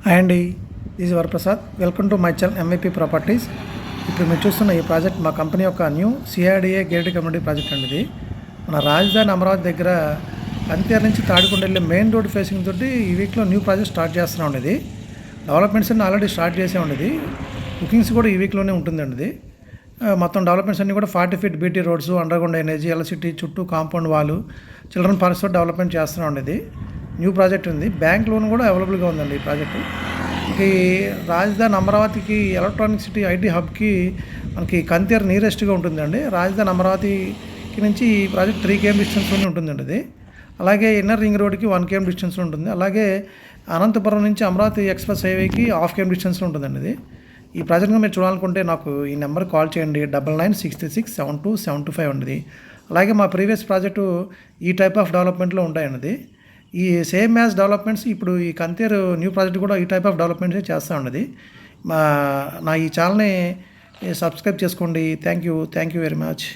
Hi అండి, this is Varaprasad. Welcome to my channel MYP properties. ఇప్పుడు మీరు చూస్తున్న ఈ ప్రాజెక్ట్ మా కంపెనీ యొక్క new CRDA gated community project అండి. ఇది మన రాజధాని అమరావతి దగ్గర అంతేర్ నుంచి తాడికొండ వెళ్ళే మెయిన్ రోడ్ ఫేసింగ్ తోటి ఈ వీక్లో న్యూ ప్రాజెక్ట్ స్టార్ట్ చేస్తూ ఉండేది. డెవలప్మెంట్స్ అన్నీ ఆల్రెడీ స్టార్ట్ చేసే ఉండేది. బుకింగ్స్ కూడా ఈ వీక్లోనే ఉంటుందండి. ఇది మొత్తం డెవలప్మెంట్స్ అన్నీ కూడా 40 feet BT roads, underground energy, electricity, చుట్టూ కాంపౌండ్ వాళ్ళు, చిల్డ్రన్ పార్క్స్ డెవలప్మెంట్ చేస్తూ ఉండేది. న్యూ ప్రాజెక్ట్ ఉంది. బ్యాంక్ లోన్ కూడా అవైలబుల్గా ఉందండి ఈ ప్రాజెక్టు. ఈ రాజధాని అమరావతికి ఎలక్ట్రానిక్ సిటీ ఐటీ హబ్కి మనకి కంతేర్ నియరెస్ట్గా ఉంటుందండి. రాజధాని అమరావతికి నుంచి ఈ ప్రాజెక్ట్ 3 km డిస్టెన్స్లోనే ఉంటుందండి అది. అలాగే ఇన్నర్ రింగ్ రోడ్కి 1 km డిస్టెన్స్లో ఉంటుంది. అలాగే అనంతపురం నుంచి అమరావతి ఎక్స్ప్రెస్ హైవేకి 1/2 km డిస్టెన్స్లో ఉంటుందండి ఇది. ఈ ప్రాజెక్ట్గా మీరు చూడాలనుకుంటే నాకు ఈ నెంబర్కి కాల్ చేయండి. 9963672725 ఉండేది. అలాగే మా ప్రీవియస్ ప్రాజెక్టు ఈ టైప్ ఆఫ్ డెవలప్మెంట్లో ఉంటాయన్నది. ఈ సేమ్ యాజ్ డెవలప్మెంట్స్ ఇప్పుడు ఈ కంతేరు న్యూ ప్రాజెక్ట్ కూడా ఈ టైప్ ఆఫ్ డెవలప్మెంట్సే చేస్తూ ఉన్నది. నా ఈ ఛానల్ని సబ్స్క్రైబ్ చేసుకోండి. Thank you very much.